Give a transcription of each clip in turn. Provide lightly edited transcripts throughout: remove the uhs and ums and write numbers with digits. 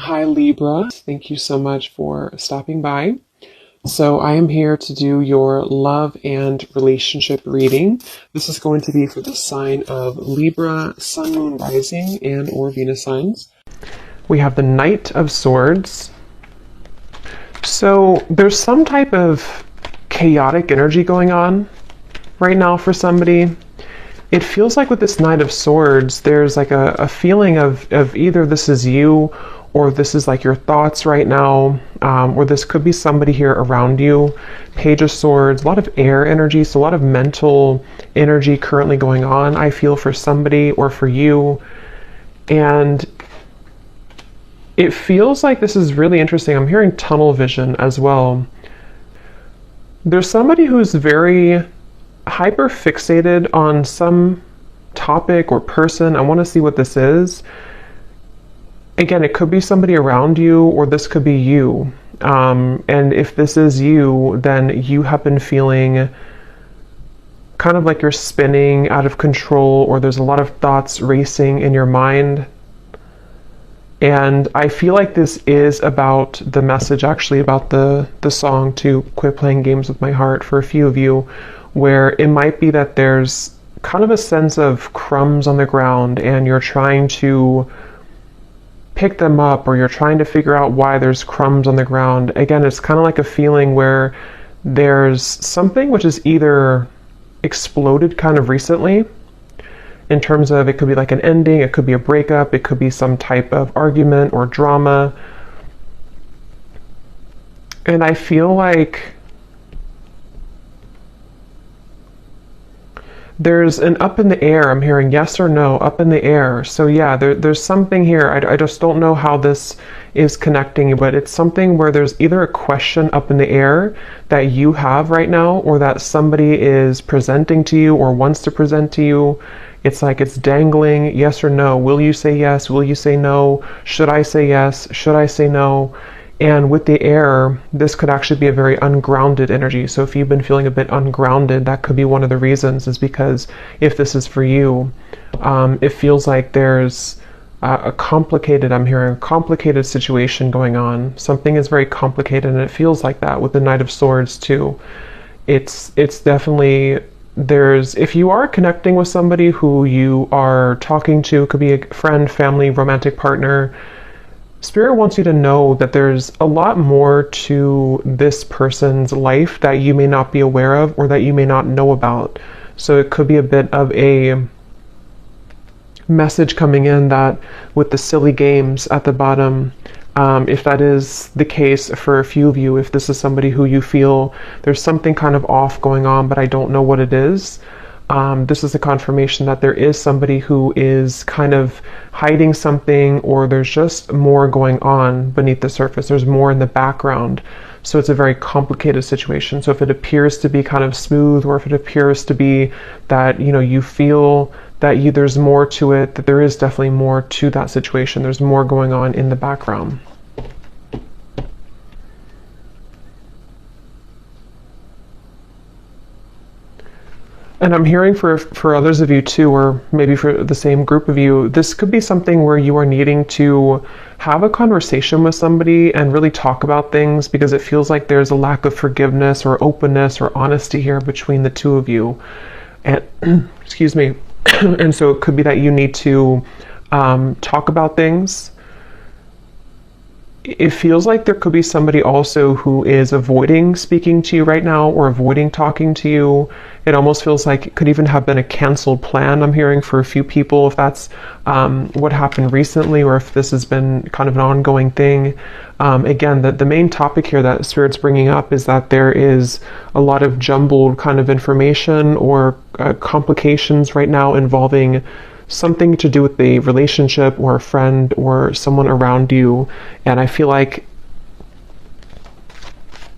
Hi Libra, thank you so much for stopping by. So I am here to do your love and relationship reading. This is going to be for the sign of Libra, Sun, Moon, Rising, and or Venus signs. We have the Knight of Swords. So there's some type of chaotic energy going on right now for somebody. It feels like with this Knight of Swords, there's like a feeling of either this is you or this is like your thoughts right now, or this could be somebody here around you. Page of Swords, a lot of air energy, so a lot of mental energy currently going on, I feel, for somebody or for you. And it feels like this is really interesting. I'm hearing tunnel vision as well. There's somebody who's very hyper fixated on some topic or person. I want to see what this is. Again, it could be somebody around you, or this could be you. And if this is you, then you have been feeling kind of like you're spinning out of control, or there's a lot of thoughts racing in your mind. And I feel like this is about the message, actually, about the song to Quit Playing Games with My Heart for a few of you, where it might be that there's kind of a sense of crumbs on the ground and you're trying to pick them up, or you're trying to figure out why there's crumbs on the ground. Again, it's kind of like a feeling where there's something which is either exploded kind of recently, in terms of it could be like an ending, it could be a breakup, it could be some type of argument or drama. And I feel like there's an up in the air. I'm hearing yes or no, up in the air. So yeah, there's something here. I just don't know how this is connecting, but it's something where there's either a question up in the air that you have right now, or that somebody is presenting to you or wants to present to you. It's like it's dangling, yes or no. Will you say yes? Will you say no? Should I say yes? Should I say no? And with the air, this could actually be a very ungrounded energy. So if you've been feeling a bit ungrounded, that could be one of the reasons, is because if this is for you, it feels like there's I'm hearing a complicated situation going on. Something is very complicated, and it feels like that with the Knight of Swords too. It's definitely, if you are connecting with somebody who you are talking to, could be a friend, family, romantic partner, Spirit wants you to know that there's a lot more to this person's life that you may not be aware of, or that you may not know about. So it could be a bit of a message coming in that with the silly games at the bottom, if that is the case for a few of you, if this is somebody who you feel there's something kind of off going on, but I don't know what it is, this is a confirmation that there is somebody who is kind of hiding something, or there's just more going on beneath the surface. There's more in the background. So it's a very complicated situation. So if it appears to be kind of smooth, or if it appears to be that, you feel that there's more to it, that there is definitely more to that situation. There's more going on in the background. And I'm hearing for others of you too, or maybe for the same group of you, this could be something where you are needing to have a conversation with somebody and really talk about things, because it feels like there's a lack of forgiveness or openness or honesty here between the two of you. And excuse me. And so it could be that you need to talk about things. It feels like there could be somebody also who is avoiding speaking to you right now, or avoiding talking to you. It almost feels like it could even have been a canceled plan, I'm hearing, for a few people, if that's what happened recently, or if this has been kind of an ongoing thing. Again, the main topic here that Spirit's bringing up is that there is a lot of jumbled kind of information, or complications right now involving something to do with the relationship, or a friend, or someone around you. And I feel like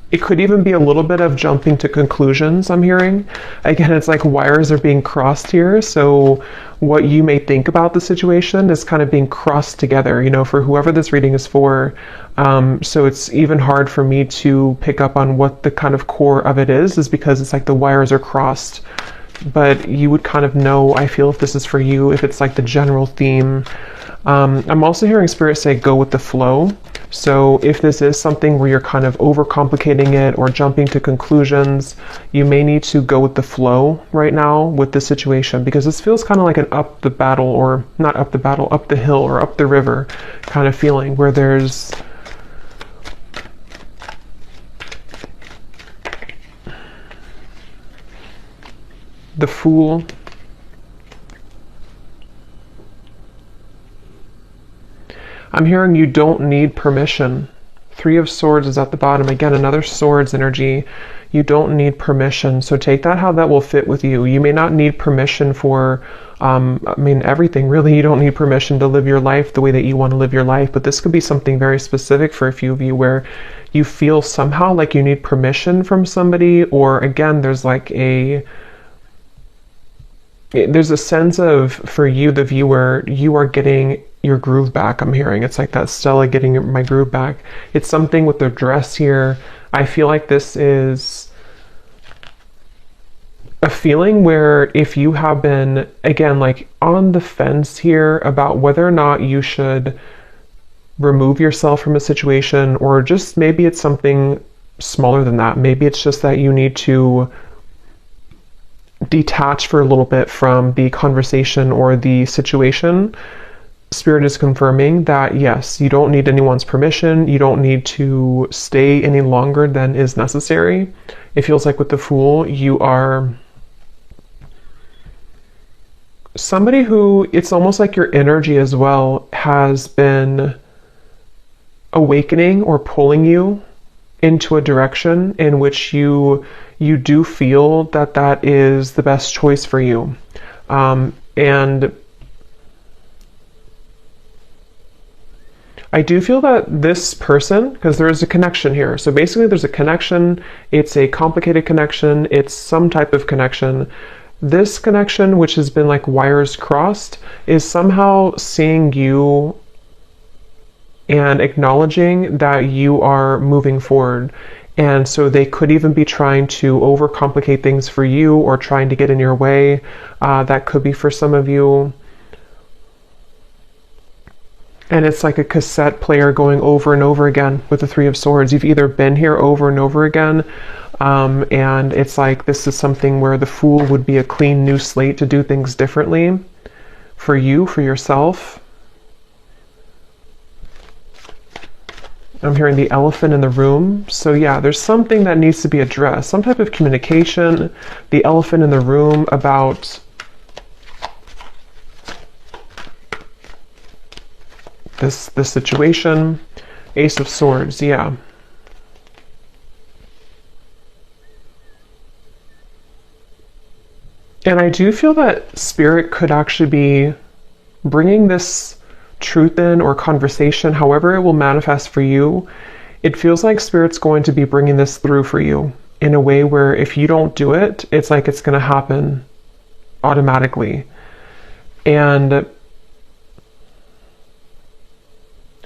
it could even be a little bit of jumping to conclusions, I'm hearing. Again, it's like wires are being crossed here. So what you may think about the situation is kind of being crossed together, for whoever this reading is for. So it's even hard for me to pick up on what the kind of core of it is because it's like the wires are crossed. But you would kind of know, I feel, if this is for you, if it's like the general theme. I'm also hearing Spirit say go with the flow. So if this is something where you're kind of overcomplicating it or jumping to conclusions, you may need to go with the flow right now with the situation, because this feels kind of like an up the battle, or not up the battle, up the hill or up the river kind of feeling, where there's the Fool. I'm hearing you don't need permission. Three of Swords is at the bottom. Again, another Swords energy. You don't need permission. So take that how that will fit with you. You may not need permission for, everything really. You don't need permission to live your life the way that you want to live your life. But this could be something very specific for a few of you, where you feel somehow like you need permission from somebody, or again, there's like there's a sense of, for you, the viewer, you are getting your groove back. I'm hearing it's like that Stella getting my groove back. It's something with the dress here. I feel like this is a feeling where if you have been, again, like on the fence here about whether or not you should remove yourself from a situation, or just maybe it's something smaller than that. Maybe it's just that you need to detach for a little bit from the conversation or the situation. Spirit is confirming that yes, you don't need anyone's permission. You don't need to stay any longer than is necessary. It feels like with the Fool, you are somebody who, it's almost like your energy as well has been awakening or pulling you into a direction in which you do feel that that is the best choice for you. And I do feel that this person, because there is a connection here. So basically there's a connection. It's a complicated connection. It's some type of connection. This connection, which has been like wires crossed, is somehow seeing you and acknowledging that you are moving forward. And so they could even be trying to overcomplicate things for you, or trying to get in your way. That could be for some of you. And it's like a cassette player going over and over again with the Three of Swords. You've either been here over and over again, and it's like this is something where the Fool would be a clean new slate to do things differently for you, for yourself. I'm hearing the elephant in the room. So yeah, there's something that needs to be addressed, some type of communication, the elephant in the room about this situation. Ace of Swords, yeah. And I do feel that Spirit could actually be bringing this truth in, or conversation, however it will manifest for you. It feels like Spirit's going to be bringing this through for you in a way where if you don't do it, it's like it's going to happen automatically. And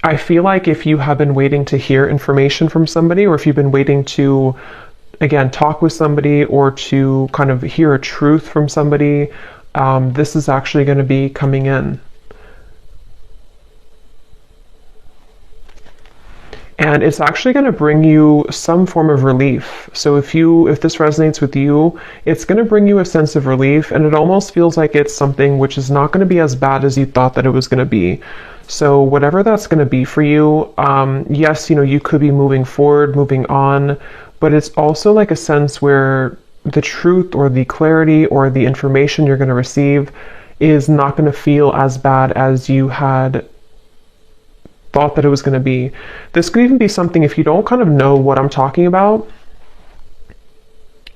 I feel like if you have been waiting to hear information from somebody, or if you've been waiting to, again, talk with somebody, or to kind of hear a truth from somebody, this is actually going to be coming in. And it's actually going to bring you some form of relief. So if this resonates with you, it's going to bring you a sense of relief, and it almost feels like it's something which is not going to be as bad as you thought that it was going to be. So whatever that's going to be for you, yes, you could be moving forward, moving on, but it's also like a sense where the truth, or the clarity, or the information you're going to receive is not going to feel as bad as you had thought that it was going to be. This could even be something, if you don't kind of know what I'm talking about,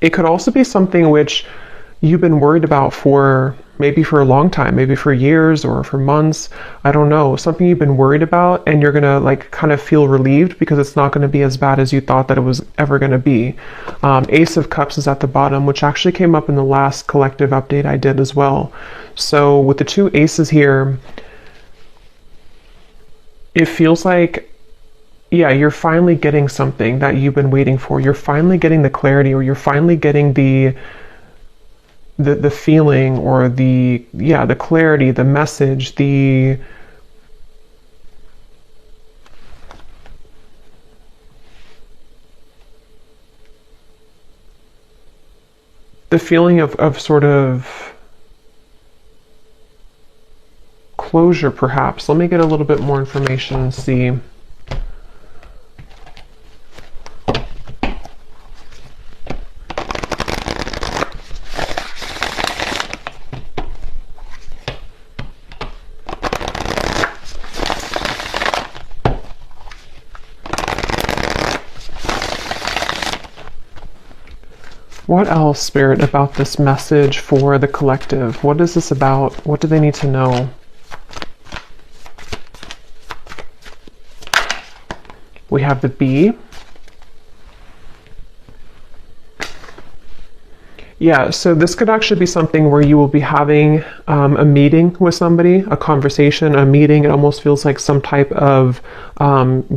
it could also be something which you've been worried about for maybe for a long time, maybe for years or for months. I don't know, something you've been worried about, and you're gonna like kind of feel relieved because it's not going to be as bad as you thought that it was ever going to be. Ace of Cups is at the bottom, which actually came up in the last collective update I did as well. So with the two aces here, it feels like, yeah, you're finally getting something that you've been waiting for. You're finally getting the clarity, or you're finally getting the feeling, or the clarity, the message, the the feeling of sort of closure, perhaps. Let me get a little bit more information and see. What else, Spirit, about this message for the collective? What is this about? What do they need to know? We have the Bee. Yeah, so this could actually be something where you will be having a meeting with somebody, a conversation, a meeting. It almost feels like some type of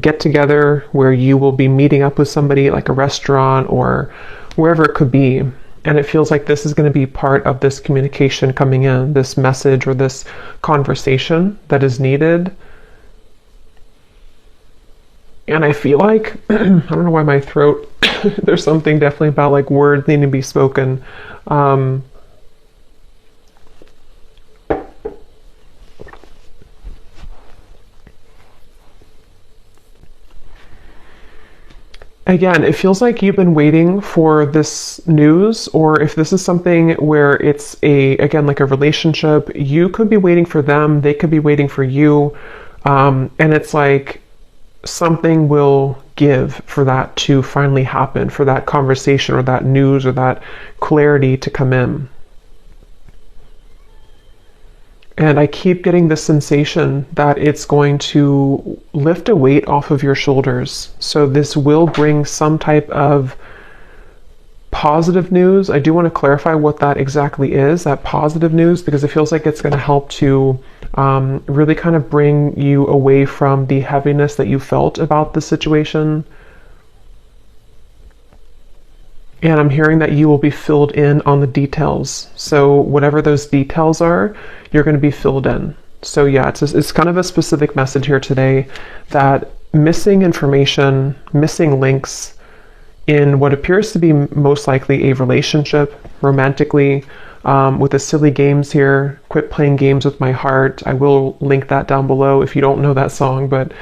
get together where you will be meeting up with somebody, like a restaurant or wherever it could be. And it feels like this is going to be part of this communication coming in, this message or this conversation that is needed. And I feel like, I don't know why my throat, there's something definitely about like words needing to be spoken. Again, it feels like you've been waiting for this news, or if this is something where it's again, like a relationship, you could be waiting for them, they could be waiting for you. And it's like something will give for that to finally happen, for that conversation or that news or that clarity to come in. And I keep getting this sensation that it's going to lift a weight off of your shoulders. So this will bring some type of positive news. I do want to clarify what that exactly is, that positive news, because it feels like it's going to help to really kind of bring you away from the heaviness that you felt about the situation. And I'm hearing that you will be filled in on the details. So whatever those details are, you're going to be filled in. So yeah, it's kind of a specific message here today that missing information, missing links in what appears to be most likely a relationship, romantically, with the silly games here. Quit playing games with my heart. I will link that down below if you don't know that song, but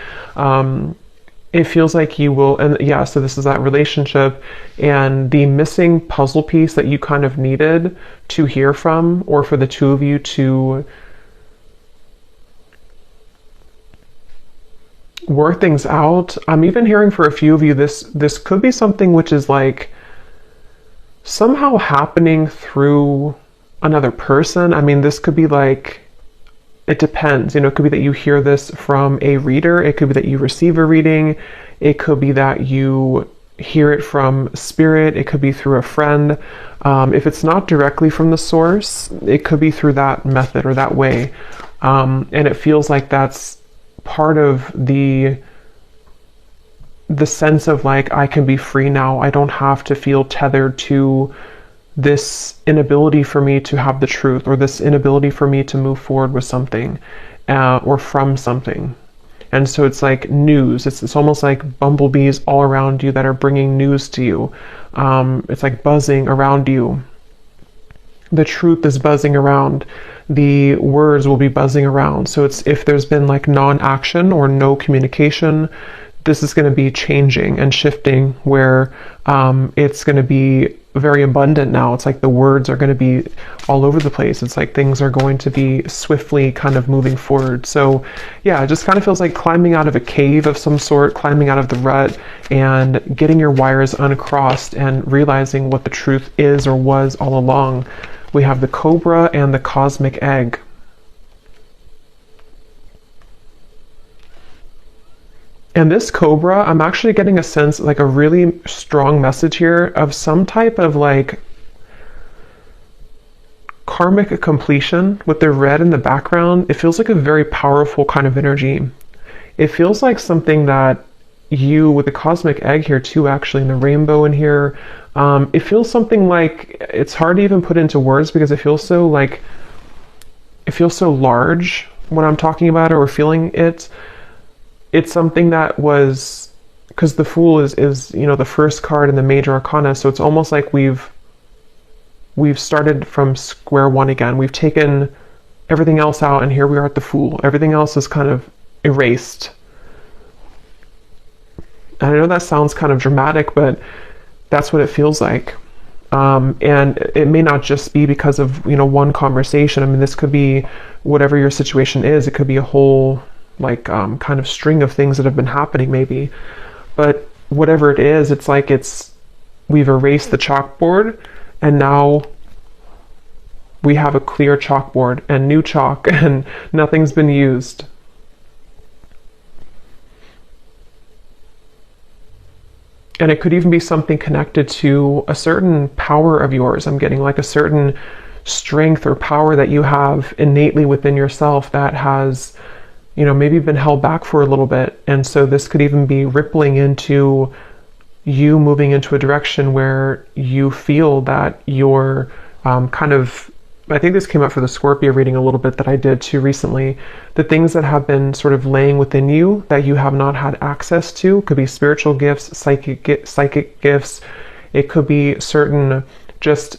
it feels like you will, and yeah, so this is that relationship and the missing puzzle piece that you kind of needed to hear from, or for the two of you to work things out. I'm even hearing for a few of you, this could be something which is like somehow happening through another person. I mean, this could be like, it depends, it could be that you hear this from a reader. It could be that you receive a reading. It could be that you hear it from spirit. It could be through a friend. If it's not directly from the source, it could be through that method or that way. And it feels like that's part of the sense of like, I can be free now. I don't have to feel tethered to this inability for me to have the truth, or this inability for me to move forward with something, or from something. And so it's like news. It's almost like bumblebees all around you that are bringing news to you. It's like buzzing around you. The truth is buzzing around. The words will be buzzing around. So it's, if there's been like non-action or no communication, this is going to be changing and shifting, where it's going to be very abundant now. It's like the words are going to be all over the place. It's like things are going to be swiftly kind of moving forward. So yeah, it just kind of feels like climbing out of a cave of some sort, climbing out of the rut and getting your wires uncrossed and realizing what the truth is or was all along. We have the Cobra and the Cosmic Egg. And this Cobra, I'm actually getting a sense, like a really strong message here of some type of like karmic completion with the red in the background. It feels like a very powerful kind of energy. It feels like something that you, with the Cosmic Egg here too, actually, and the rainbow in here, it feels something like, it's hard to even put into words because it feels so like, it feels so large when I'm talking about it or feeling it. It's something that was, because the Fool is the first card in the major arcana, so it's almost like we've we've started from square one again. We've taken everything else out, and here we are at the Fool. Everything else is kind of erased. And I know that sounds kind of dramatic, but that's what it feels like. And it may not just be because of, you know, one conversation. I mean, this could be whatever your situation is. It could be a whole, like, kind of string of things that have been happening maybe. But whatever it is, it's like we've erased the chalkboard, and now we have a clear chalkboard and new chalk, and nothing's been used. And it could even be something connected to a certain power of yours. I'm getting like a certain strength or power that you have innately within yourself that has, you know, maybe been held back for a little bit. And so this could even be rippling into you moving into a direction where you feel that you're kind of, I think this came up for the Scorpio reading a little bit that I did too recently. The things that have been sort of laying within you that you have not had access to could be spiritual gifts, psychic gifts. It could be certain just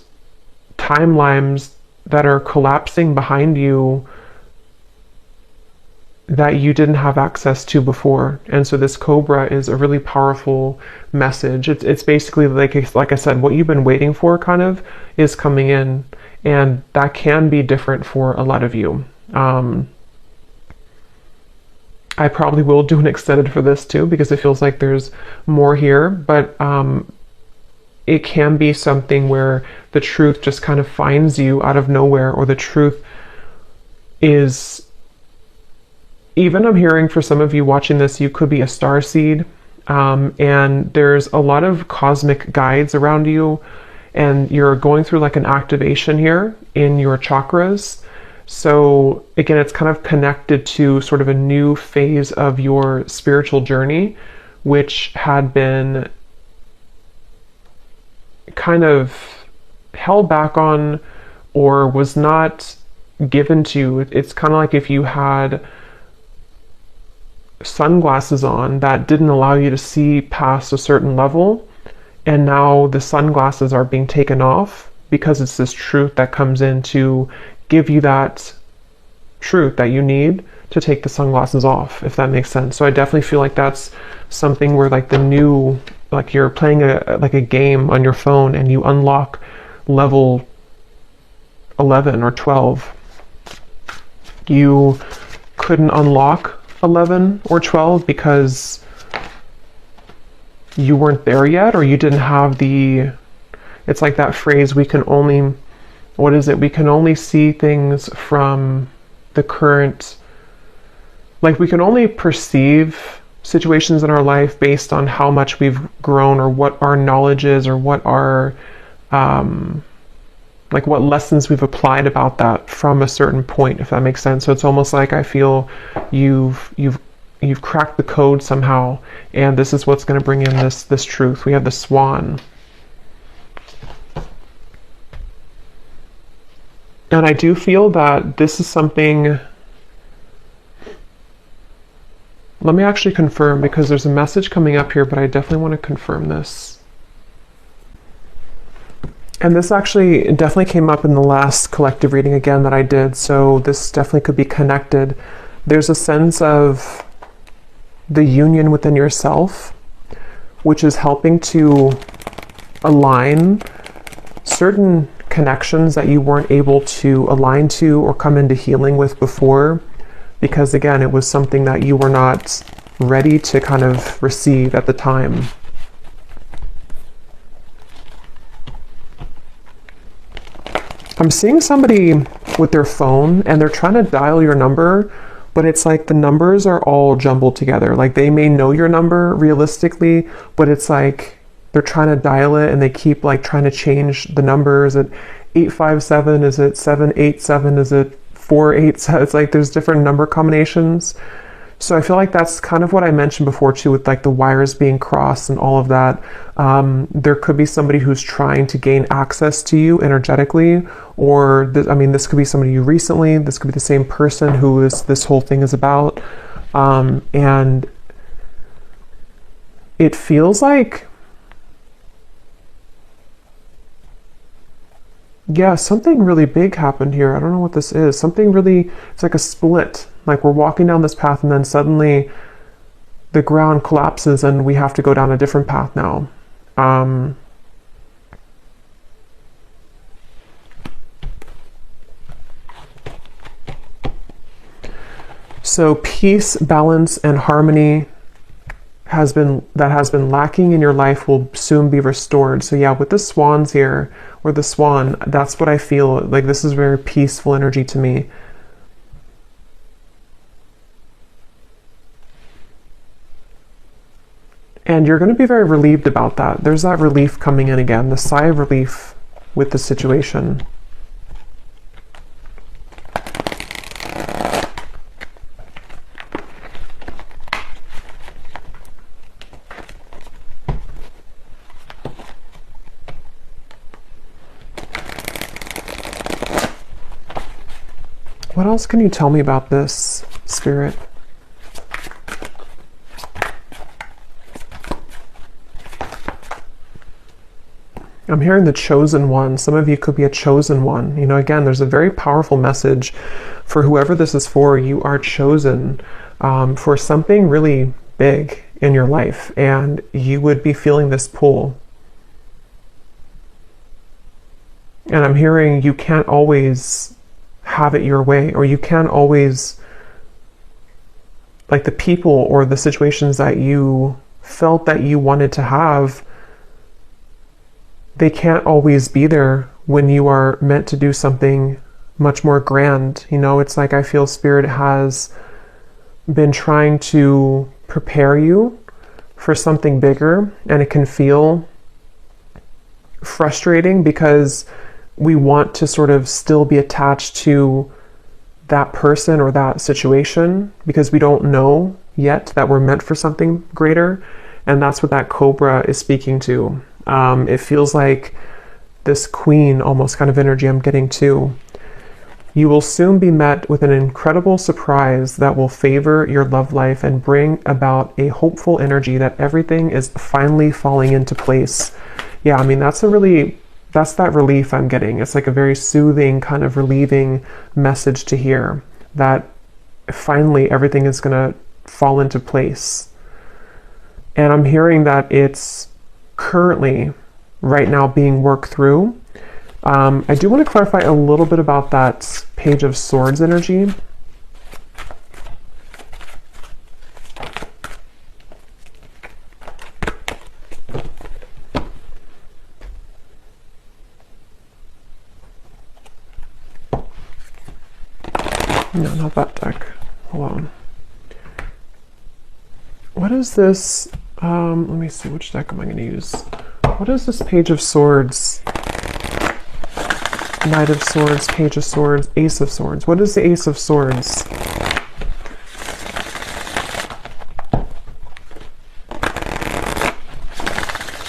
timelines that are collapsing behind you that you didn't have access to before. And so this Cobra is a really powerful message. It's basically like I said, what you've been waiting for kind of is coming in. And that can be different for a lot of you. I probably will do an extended for this too, because it feels like there's more here, but it can be something where the truth just kind of finds you out of nowhere, or the truth is, even I'm hearing for some of you watching this, you could be a starseed, and there's a lot of cosmic guides around you, and you're going through like an activation here in your chakras. So again, it's kind of connected to sort of a new phase of your spiritual journey, which had been kind of held back on or was not given to you. It's kind of like if you had sunglasses on that didn't allow you to see past a certain level, and now the sunglasses are being taken off because it's this truth that comes in to give you that truth that you need to take the sunglasses off, if that makes sense. So I definitely feel like that's something where like the new, like you're playing a game on your phone and you unlock level 11 or 12. You couldn't unlock 11 or 12 because you weren't there yet, or you didn't have it's like that phrase, we can only, what is it? We can only see things from the current, like we can only perceive situations in our life based on how much we've grown, or what our knowledge is, or what our, like what lessons we've applied about that from a certain point, if that makes sense. So it's almost like I feel you've cracked the code somehow, and this is what's going to bring in this truth. We have the Swan. And I do feel that this is something, let me actually confirm, because there's a message coming up here, but I definitely want to confirm this. And this actually definitely came up in the last collective reading again that I did, so this definitely could be connected. There's a sense of the union within yourself, which is helping to align certain connections that you weren't able to align to or come into healing with before, because again, it was something that you were not ready to kind of receive at the time. I'm seeing somebody with their phone and they're trying to dial your number, but it's like the numbers are all jumbled together. Like they may know your number realistically, but it's like they're trying to dial it and they keep like trying to change the numbers. Is it 857? Is it 787? Is it 487? It's like there's different number combinations. So I feel like that's kind of what I mentioned before too, with like the wires being crossed and all of that. There could be somebody who's trying to gain access to you energetically, or this could be somebody you recently, this could be the same person who this whole thing is about. And it feels like Yeah, something really big happened here. I don't know what this is. Something really, it's like a split. Like we're walking down this path and then suddenly the ground collapses and we have to go down a different path now. So peace, balance, and harmony has been lacking in your life will soon be restored. So yeah, with the swans here, or the swan, that's what I feel. Like this is very peaceful energy to me. And you're going to be very relieved about that. There's that relief coming in again, the sigh of relief with the situation. What else can you tell me about this, Spirit? I'm hearing the chosen one. Some of you could be a chosen one. You know, again, there's a very powerful message for whoever this is for. You are chosen for something really big in your life, and you would be feeling this pull. And I'm hearing you can't always have it your way, or you can't always, like the people or the situations that you felt that you wanted to have, they can't always be there when you are meant to do something much more grand. You know, it's like I feel Spirit has been trying to prepare you for something bigger, and it can feel frustrating because we want to sort of still be attached to that person or that situation because we don't know yet that we're meant for something greater. And that's what that cobra is speaking to. It feels like this queen almost kind of energy I'm getting too. You will soon be met with an incredible surprise that will favor your love life and bring about a hopeful energy that everything is finally falling into place. Yeah, I mean, that's that relief I'm getting. It's like a very soothing, kind of relieving message to hear that finally everything is going to fall into place. And I'm hearing that it's currently right now being worked through. I do want to clarify a little bit about that Page of Swords energy. No, not that deck. Hold on. What is this? Let me see, which deck am I going to use? What is this Page of Swords? Knight of Swords, Page of Swords, Ace of Swords. What is the Ace of Swords?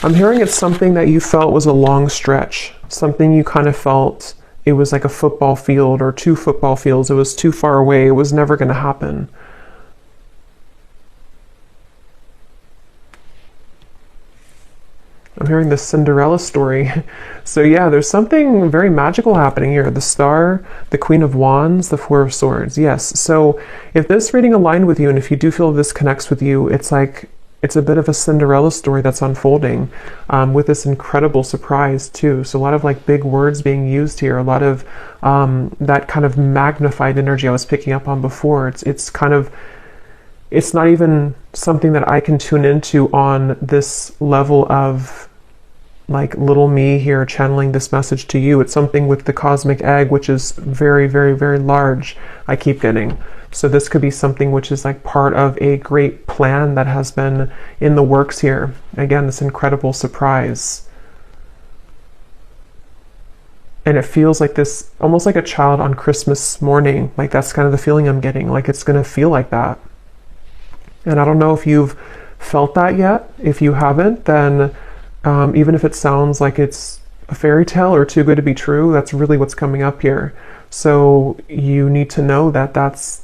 I'm hearing it's something that you felt was a long stretch. Something you kind of felt it was like a football field or 2 football fields. It was too far away. It was never going to happen. I'm hearing the Cinderella story. So yeah, there's something very magical happening here. The Star, the Queen of Wands, the Four of Swords. Yes. So if this reading aligned with you, and if you do feel this connects with you, it's like, it's a bit of a Cinderella story that's unfolding with this incredible surprise too. So a lot of like big words being used here, a lot of that kind of magnified energy I was picking up on before. It's kind of, it's not even something that I can tune into on this level of like little me here channeling this message to you. It's something with the cosmic egg, which is very, very, very large, I keep getting. So this could be something which is like part of a great plan that has been in the works here. Again, this incredible surprise. And it feels like this, almost like a child on Christmas morning. Like that's kind of the feeling I'm getting. Like it's going to feel like that. And I don't know if you've felt that yet. If you haven't, then even if it sounds like it's a fairy tale or too good to be true, that's really what's coming up here. So you need to know that that's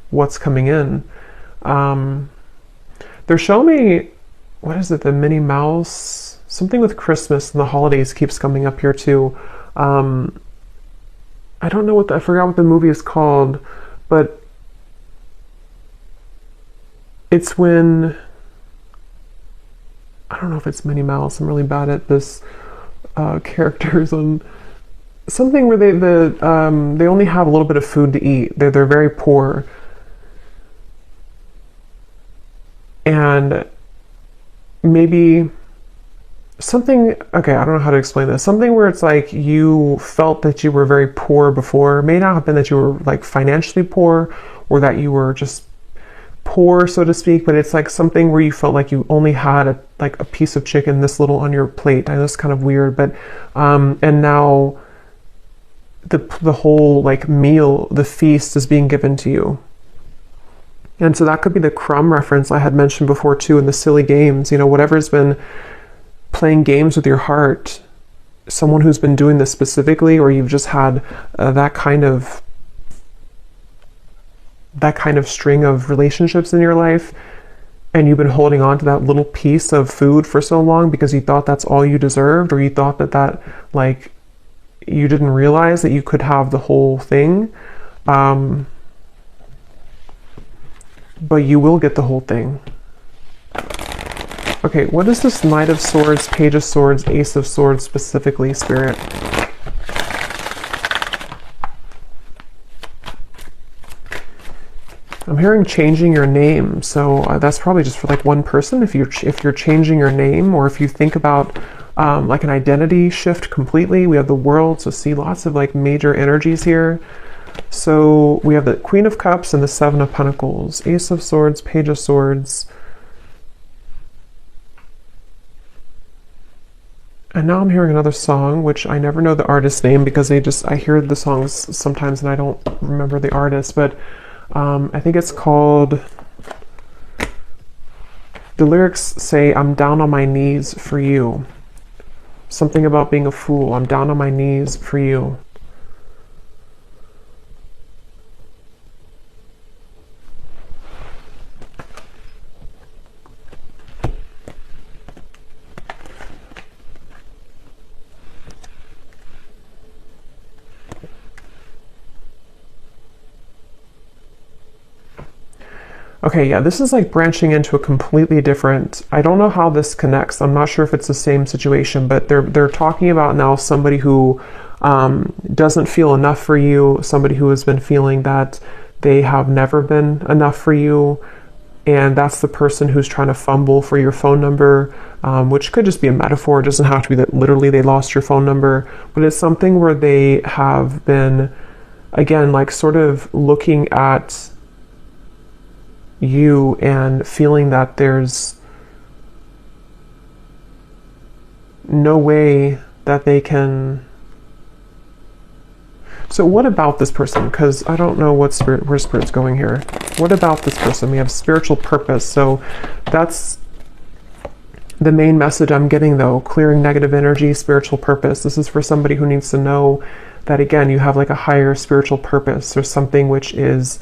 what's coming in. They're showing me, what is it, the Minnie Mouse something with Christmas and the holidays keeps coming up here too. I don't know I forgot what the movie is called, but it's when, I don't know if it's Minnie Mouse. I'm really bad at this characters on something where they only have a little bit of food to eat. They're very poor, and maybe something, okay, I don't know how to explain this. Something where it's like you felt that you were very poor before. It may not have been that you were like financially poor or that you were just poor, so to speak, but it's like something where you felt like you only had a piece of chicken this little on your plate. I know it's kind of weird, but and now the whole like meal, the feast is being given to you. And so that could be the crumb reference I had mentioned before too, in the silly games, you know, whatever's been playing games with your heart, someone who's been doing this specifically, or you've just had that kind of string of relationships in your life, and you've been holding on to that little piece of food for so long because you thought that's all you deserved, or you thought that like you didn't realize that you could have the whole thing. But you will get the whole thing. Okay, what is this Knight of Swords, Page of Swords, Ace of Swords specifically, Spirit? I'm hearing changing your name, so that's probably just for like one person. If you're changing your name, or if you think about like an identity shift completely. We have the World, so see lots of like major energies here. So we have the Queen of Cups and the Seven of Pentacles, Ace of Swords, Page of Swords. And now I'm hearing another song, which I never know the artist's name because I hear the songs sometimes and I don't remember the artist, but I think it's called, the lyrics say, I'm down on my knees for you. Something about being a fool. I'm down on my knees for you. Okay, yeah, this is like branching into a completely different, I don't know how this connects. I'm not sure if it's the same situation, but they're talking about now somebody who doesn't feel enough for you, somebody who has been feeling that they have never been enough for you, and that's the person who's trying to fumble for your phone number, which could just be a metaphor. It doesn't have to be that literally they lost your phone number, but it's something where they have been, again, like sort of looking at you and feeling that there's no way that they can. So what about this person? Because I don't know where Spirit's going here. What about this person? We have spiritual purpose. So that's the main message I'm getting, though. Clearing negative energy, spiritual purpose. This is for somebody who needs to know that, again, you have like a higher spiritual purpose, or something which is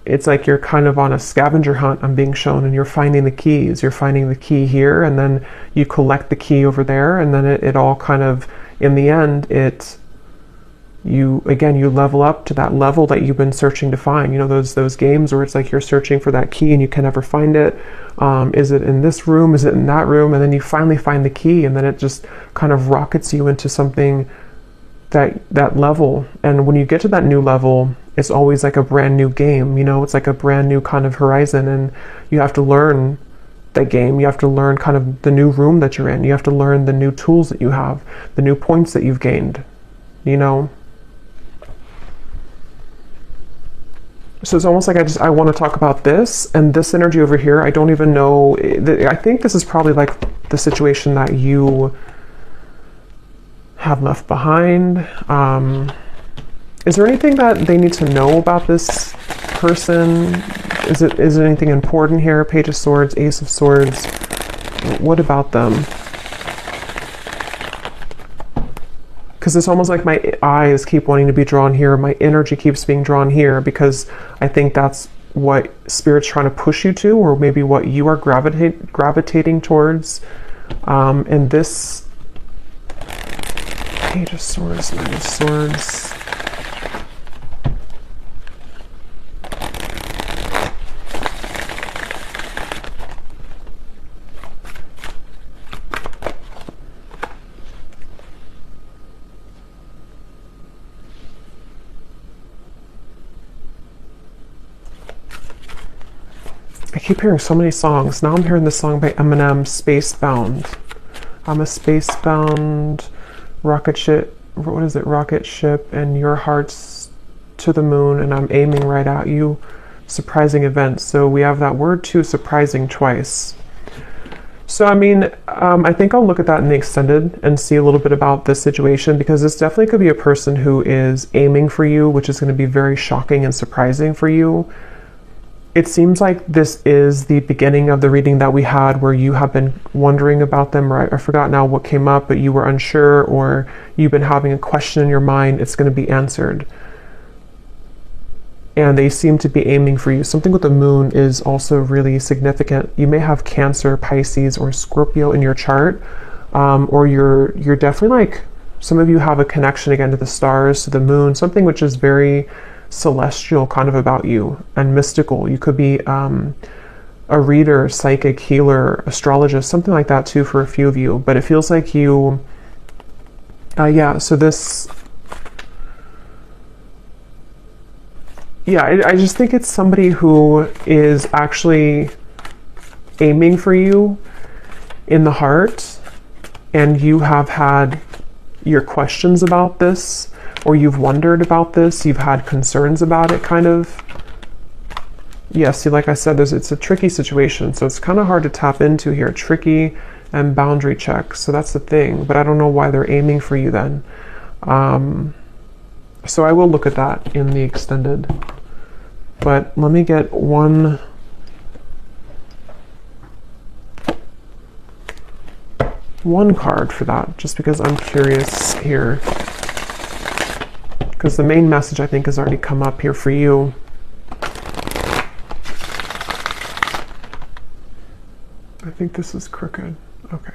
it's like you're kind of on a scavenger hunt, I'm being shown, and you're finding the keys. You're finding the key here, and then you collect the key over there, and then it all kind of, in the end, you level up to that level that you've been searching to find. You know, those games where it's like you're searching for that key and you can never find it. Is it in this room? Is it in that room? And then you finally find the key, and then it just kind of rockets you into something, that level. And when you get to that new level, it's always like a brand new game, you know, it's like a brand new kind of horizon, and you have to learn that game. You have to learn kind of the new room that you're in. You have to learn the new tools that you have, the new points that you've gained, you know. So it's almost like I want to talk about this, and this energy over here, I don't even know. I think this is probably like the situation that you have left behind. Is there anything that they need to know about this person? Is it anything important here? Page of Swords, Ace of Swords. What about them? Because it's almost like my eyes keep wanting to be drawn here. My energy keeps being drawn here, because I think that's what Spirit's trying to push you to, or maybe what you are gravitating towards. And this Page of Swords, Knight of Swords. I keep hearing so many songs. Now I'm hearing the song by Eminem, Spacebound. I'm a spacebound rocket ship. What is it? Rocket ship, and your heart's to the moon, and I'm aiming right at you. Surprising events. So we have that word too, surprising, twice. So I mean, I think I'll look at that in the extended and see a little bit about this situation, because this definitely could be a person who is aiming for you, which is going to be very shocking and surprising for you. It seems like this is the beginning of the reading that we had, where you have been wondering about them, right? I forgot now what came up, but you were unsure, or you've been having a question in your mind. It's going to be answered. And they seem to be aiming for you. Something with the moon is also really significant. You may have Cancer, Pisces, or Scorpio in your chart, or you're definitely like, some of you have a connection again to the stars, to the moon, something which is very celestial kind of about you and mystical. You could be a reader, psychic, healer, astrologist, something like that too for a few of you. But it feels like you, yeah, so this, yeah, I just think it's somebody who is actually aiming for you in the heart, and you have had your questions about this, or you've wondered about this, you've had concerns about it, kind of. Yeah, see, like I said, it's a tricky situation, so it's kind of hard to tap into here. Tricky and boundary check, so that's the thing. But I don't know why they're aiming for you then. So I will look at that in the extended. But let me get one card for that, just because I'm curious here. Because the main message, I think, has already come up here for you. I think this is crooked. Okay.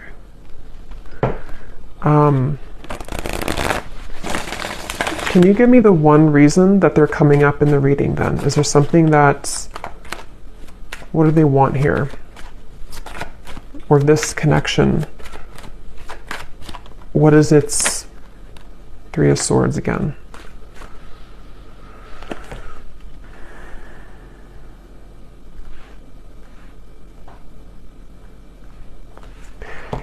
Can you give me the one reason that they're coming up in the reading then? Is there something that, what do they want here? Or this connection? What is its Three of Swords again?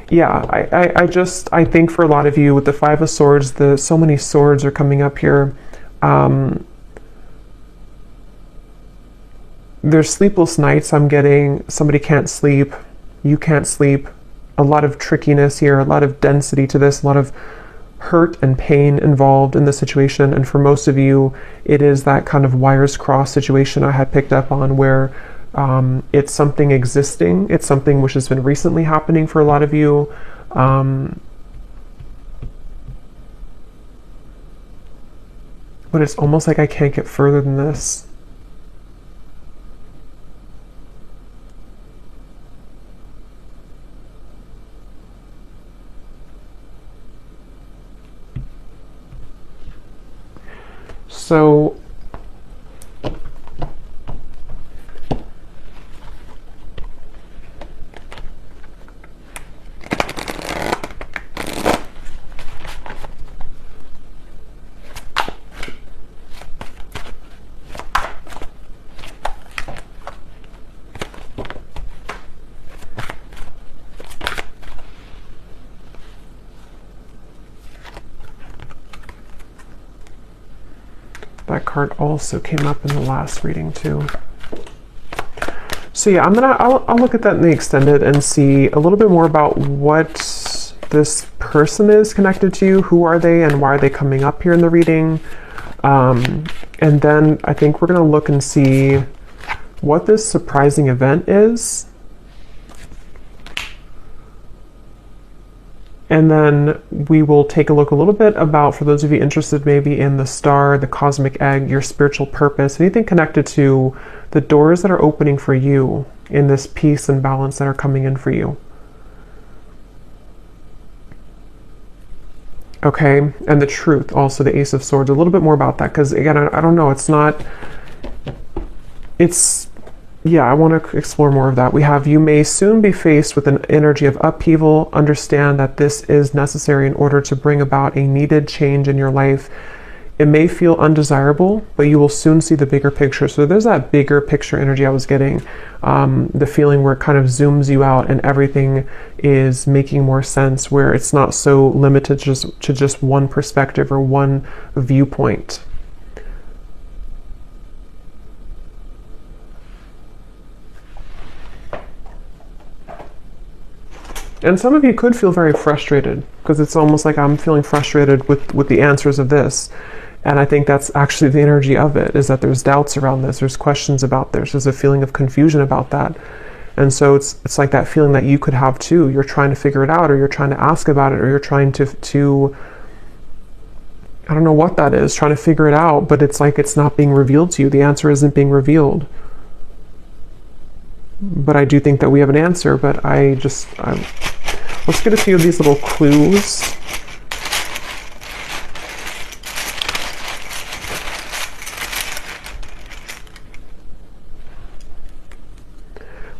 Yeah, I think for a lot of you with the Five of Swords, so many swords are coming up here. There's sleepless nights. I'm getting somebody can't sleep, you can't sleep. A lot of trickiness here, a lot of density to this, a lot of hurt and pain involved in the situation. And for most of you, it is that kind of wires crossed situation I had picked up on, where it's something existing. It's something which has been recently happening for a lot of you. But it's almost like I can't get further than this. So that card also came up in the last reading too. So yeah, I'll look at that in the extended and see a little bit more about what this person is connected to, who are they, and why are they coming up here in the reading. And then I think we're gonna look and see what this surprising event is. And then we will take a look a little bit about, for those of you interested maybe in the star, the cosmic egg, your spiritual purpose, anything connected to the doors that are opening for you in this peace and balance that are coming in for you. Okay, and the truth, also the Ace of Swords, a little bit more about that, because again, I don't know, yeah, I want to explore more of that. We have, you may soon be faced with an energy of upheaval. Understand that this is necessary in order to bring about a needed change in your life. It may feel undesirable, but you will soon see the bigger picture. So there's that bigger picture energy I was getting, the feeling where it kind of zooms you out and everything is making more sense, where it's not so limited to just one perspective or one viewpoint. And some of you could feel very frustrated, because it's almost like I'm feeling frustrated with the answers of this. And I think that's actually the energy of it, is that there's doubts around this, there's questions about this, there's a feeling of confusion about that. And so it's like that feeling that you could have too. You're trying to figure it out, or you're trying to ask about it, or you're trying to I don't know what that is, trying to figure it out, but it's like it's not being revealed to you. The answer isn't being revealed. But I do think that we have an answer, but let's get a few of these little clues.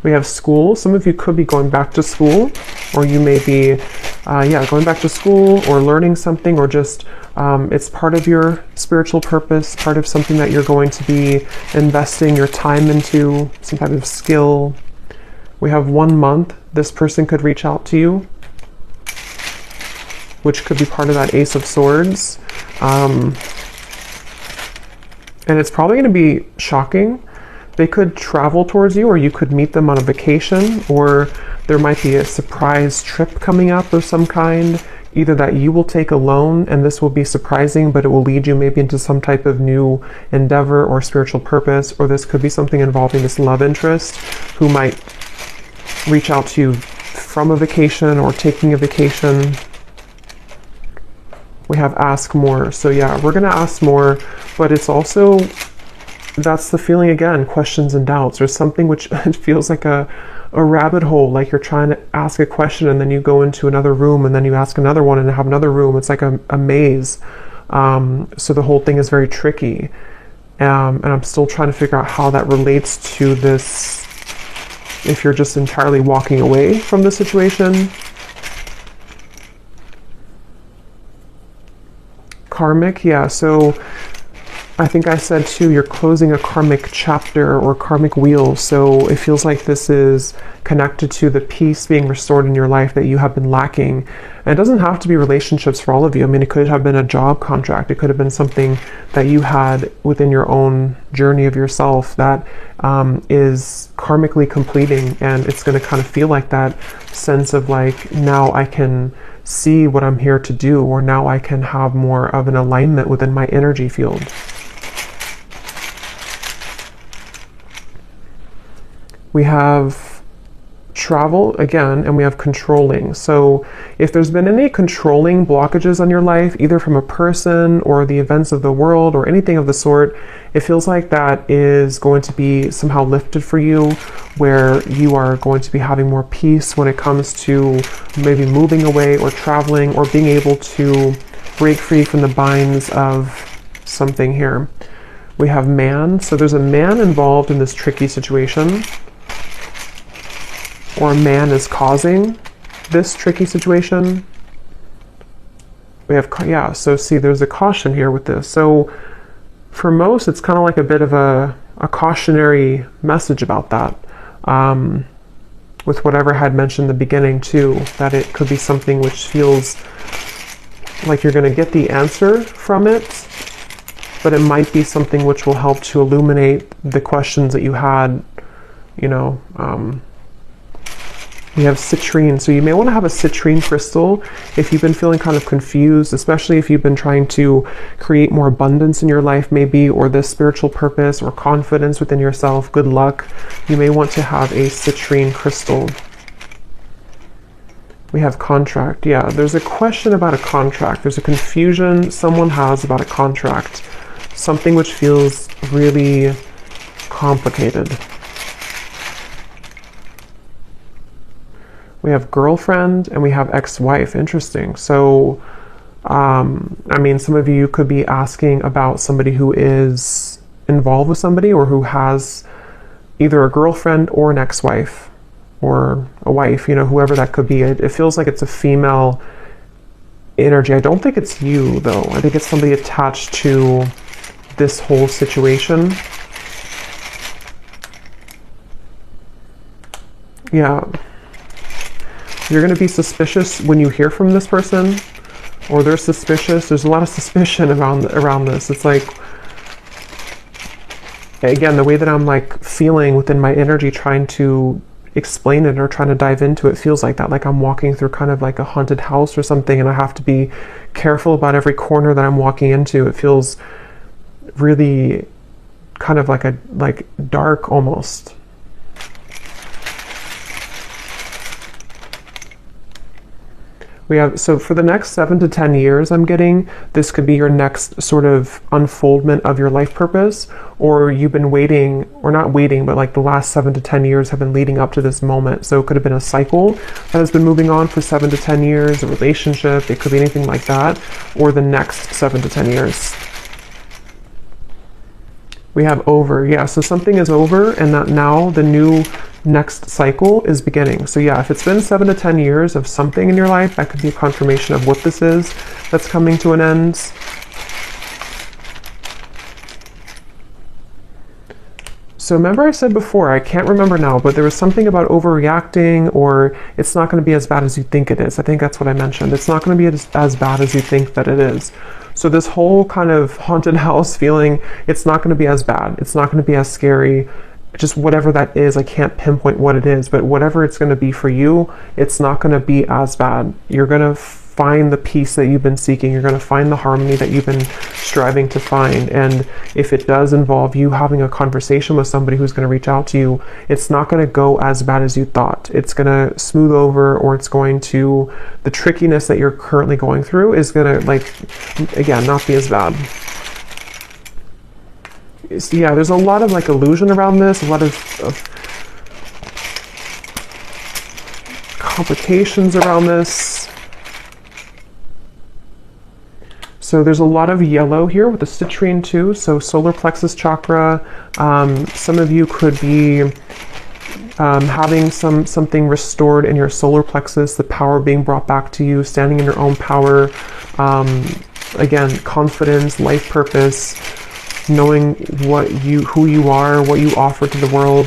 We have school. Some of you could be going back to school, or you may be, going back to school or learning something, or just it's part of your spiritual purpose, part of something that you're going to be investing your time into, some type of skill. We have 1 month. This person could reach out to you, which could be part of that Ace of Swords. And it's probably going to be shocking. They could travel towards you, or you could meet them on a vacation, or there might be a surprise trip coming up of some kind, either that you will take alone, and this will be surprising, but it will lead you maybe into some type of new endeavor or spiritual purpose, or this could be something involving this love interest who might reach out to you from a vacation or taking a vacation. We have ask more. So yeah, we're going to ask more, but it's also, that's the feeling again, questions and doubts. There's something which it feels like a rabbit hole, like you're trying to ask a question and then you go into another room and then you ask another one and have another room. It's like a maze. So the whole thing is very tricky. And I'm still trying to figure out how that relates to this, if you're just entirely walking away from the situation. Karmic, yeah, so I think I said too, you're closing a karmic chapter or karmic wheel. So it feels like this is connected to the peace being restored in your life that you have been lacking. And it doesn't have to be relationships for all of you. I mean, it could have been a job contract. It could have been something that you had within your own journey of yourself that is karmically completing. And it's going to kind of feel like that sense of like, now I can see what I'm here to do, or now I can have more of an alignment within my energy field. We have travel again, and we have controlling. So if there's been any controlling blockages on your life, either from a person or the events of the world or anything of the sort, it feels like that is going to be somehow lifted for you, where you are going to be having more peace when it comes to maybe moving away or traveling or being able to break free from the binds of something here. We have man. So there's a man involved in this tricky situation, or a man is causing this tricky situation. We have, yeah, so see, there's a caution here with this. So for most, it's kind of like a bit of a cautionary message about that. With whatever I had mentioned in the beginning too, that it could be something which feels like you're going to get the answer from it, but it might be something which will help to illuminate the questions that you had, you know. We have citrine, so you may want to have a citrine crystal if you've been feeling kind of confused, especially if you've been trying to create more abundance in your life maybe, or this spiritual purpose or confidence within yourself, good luck. You may want to have a citrine crystal. We have contract. Yeah, there's a question about a contract. There's a confusion someone has about a contract. Something which feels really complicated. We have girlfriend and we have ex-wife. Interesting. So, I mean, some of you could be asking about somebody who is involved with somebody or who has either a girlfriend or an ex-wife or a wife, you know, whoever that could be. It feels like it's a female energy. I don't think it's you, though. I think it's somebody attached to this whole situation. Yeah. You're going to be suspicious when you hear from this person, or they're suspicious. There's a lot of suspicion around this. It's like, again, the way that I'm like feeling within my energy, trying to explain it or trying to dive into it, feels like that. Like I'm walking through kind of like a haunted house or something, and I have to be careful about every corner that I'm walking into. It feels really kind of like dark almost. We have, so for the next 7 to 10 years, I'm getting, this could be your next sort of unfoldment of your life purpose, or you've been waiting, or not waiting, but like the last 7 to 10 years have been leading up to this moment. So it could have been a cycle that has been moving on for 7 to 10 years, a relationship, it could be anything like that, or the next 7 to 10 years. We have over. Yeah, so something is over and that now the new next cycle is beginning. So yeah, if it's been 7 to 10 years of something in your life, that could be a confirmation of what this is that's coming to an end. So remember I said before, I can't remember now, but there was something about overreacting, or it's not going to be as bad as you think it is. I think that's what I mentioned. It's not going to be as bad as you think that it is. So this whole kind of haunted house feeling, it's not going to be as bad. It's not going to be as scary. Just whatever that is, I can't pinpoint what it is, but whatever it's going to be for you, it's not going to be as bad. You're going to find the peace that you've been seeking. You're going to find the harmony that you've been striving to find. And if it does involve you having a conversation with somebody who's going to reach out to you, it's not going to go as bad as you thought. It's going to smooth over, or it's going to, the trickiness that you're currently going through is going to, like, again, not be as bad. So yeah, there's a lot of like illusion around this, a lot of complications around this. So there's a lot of yellow here with the citrine too. So solar plexus chakra. Some of you could be having something restored in your solar plexus, the power being brought back to you, standing in your own power. Again, confidence, life purpose, knowing who you are, what you offer to the world.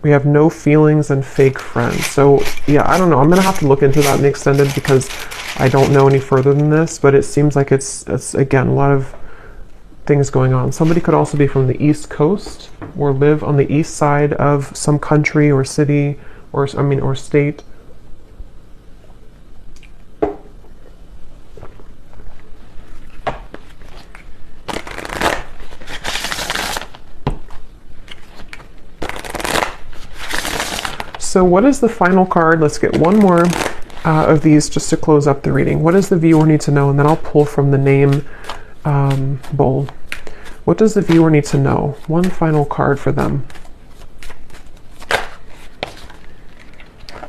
We have no feelings and fake friends. So yeah, I don't know. I'm gonna have to look into that in the extended because I don't know any further than this, but it seems like it's again, a lot of things going on. Somebody could also be from the East Coast or live on the east side of some country or city or state. So what is the final card? Let's get one more of these just to close up the reading. What does the viewer need to know? And then I'll pull from the name bowl. What does the viewer need to know? One final card for them.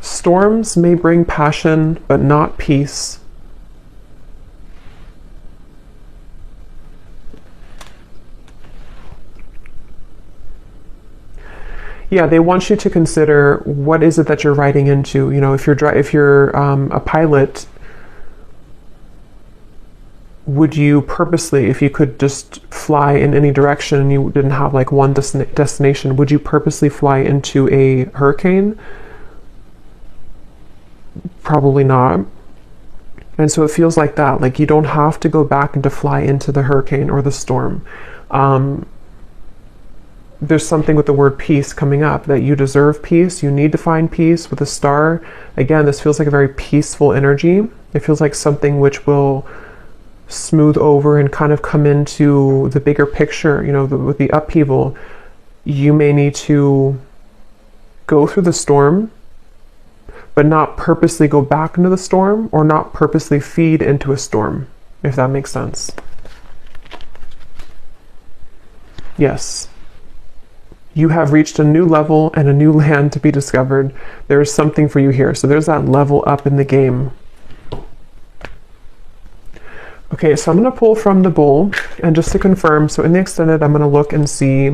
Storms may bring passion, but not peace. Yeah, they want you to consider what is it that you're riding into. You know, if you're a pilot, would you purposely, if you could just fly in any direction and you didn't have like one destination, would you purposely fly into a hurricane? Probably not. And so it feels like that. Like you don't have to go back and to fly into the hurricane or the storm. There's something with the word peace coming up, that you deserve peace. You need to find peace with a star. Again, this feels like a very peaceful energy. It feels like something which will smooth over and kind of come into the bigger picture. You know, with the upheaval, you may need to go through the storm but not purposely go back into the storm or not purposely feed into a storm, if that makes sense. Yes. You have reached a new level and a new land to be discovered. There is something for you here. So there's that level up in the game. Okay, so I'm going to pull from the bowl, and just to confirm, so in the extended, I'm going to look and see.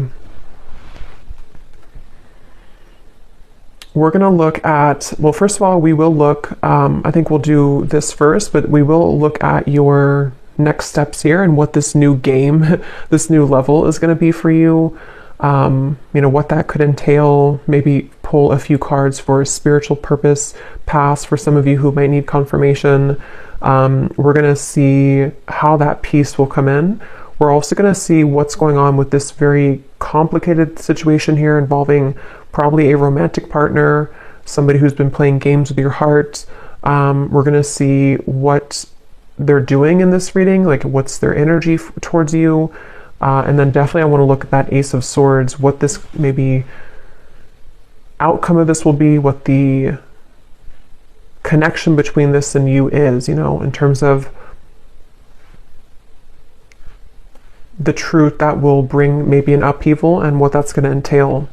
We're going to look at, well, first of all, we will look, I think we'll do this first, but we will look at your next steps here and what this new game, this new level is going to be for you. You know, what that could entail, maybe pull a few cards for spiritual purpose pass for some of you who might need confirmation. We're going to see how that piece will come in. We're also going to see what's going on with this very complicated situation here involving probably a romantic partner, somebody who's been playing games with your heart. We're going to see what they're doing in this reading, like what's their energy towards you. And then definitely I want to look at that Ace of Swords, what this maybe outcome of this will be, what the connection between this and you is, you know, in terms of the truth that will bring maybe an upheaval and what that's going to entail.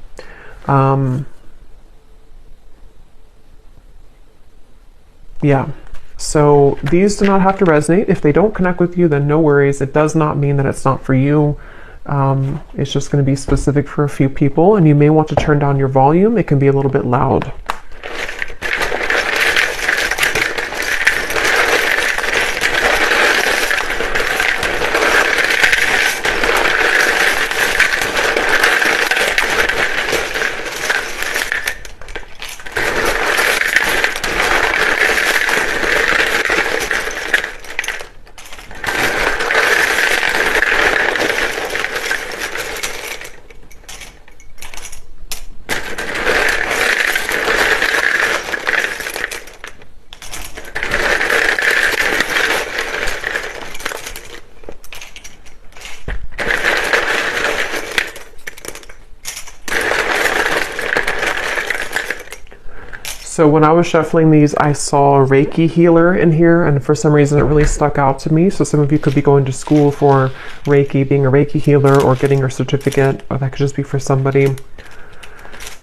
Yeah. So these do not have to resonate. If they don't connect with you, then no worries. It does not mean that it's not for you. It's just going to be specific for a few people, and you may want to turn down your volume. It can be a little bit loud. So when I was shuffling these, I saw a Reiki healer in here, and for some reason it really stuck out to me. So some of you could be going to school for Reiki, being a Reiki healer, or getting your certificate, or that could just be for somebody.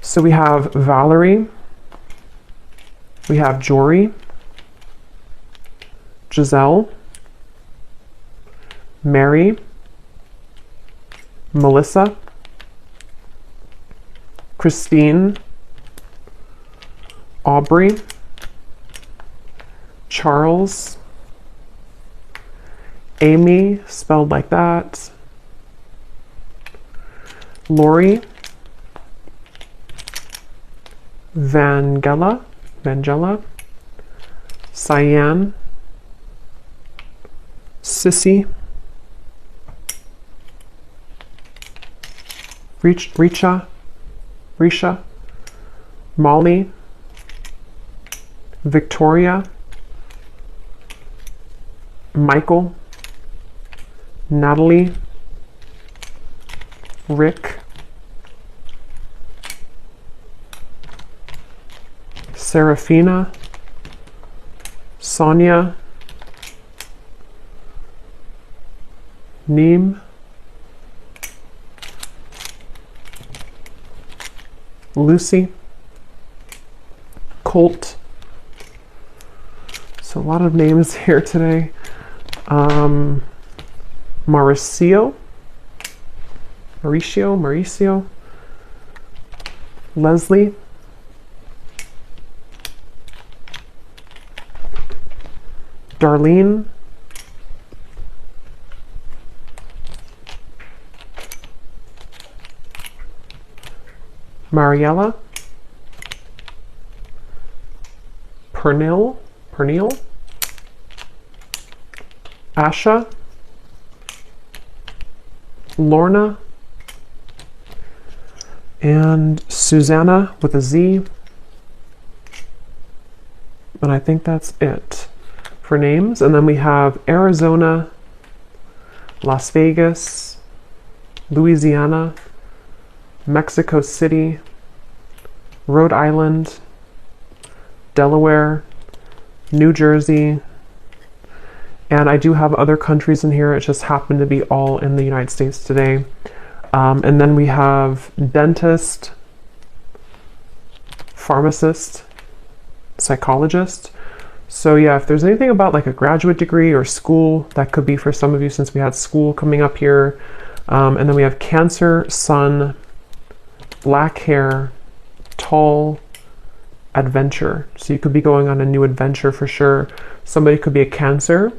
So we have Valerie, we have Jory, Giselle, Mary, Melissa, Christine, Aubrey, Charles, Amy, spelled like that, Lori, Vangela, Cyan, Sissy, Risha, Molly, Victoria, Michael, Natalie, Rick, Serafina, Sonia, Neem, Lucy, Colt. So a lot of names here today. Mauricio, Leslie, Darlene, Mariella, Pernil, Asha, Lorna, and Susanna with a Z. And I think that's it for names. And then we have Arizona, Las Vegas, Louisiana, Mexico City, Rhode Island, Delaware, New Jersey, and I do have other countries in here. It just happened to be all in the United States today. And then we have dentist, pharmacist, psychologist. So yeah, if there's anything about like a graduate degree or school, that could be for some of you since we had school coming up here. And then we have Cancer, Sun, black hair, tall, adventure. So you could be going on a new adventure for sure. Somebody could be a Cancer,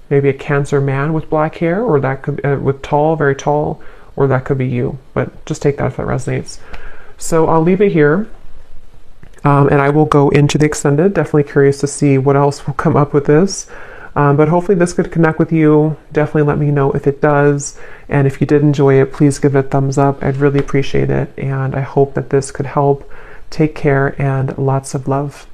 maybe a Cancer man with black hair, or that could be with tall, very tall, or that could be you. But just take that if that resonates. So I'll leave it here. And I will go into the extended. Definitely curious to see what else will come up with this. But hopefully this could connect with you. Definitely let me know if it does. And if you did enjoy it, please give it a thumbs up. I'd really appreciate it. And I hope that this could help. Take care and lots of love.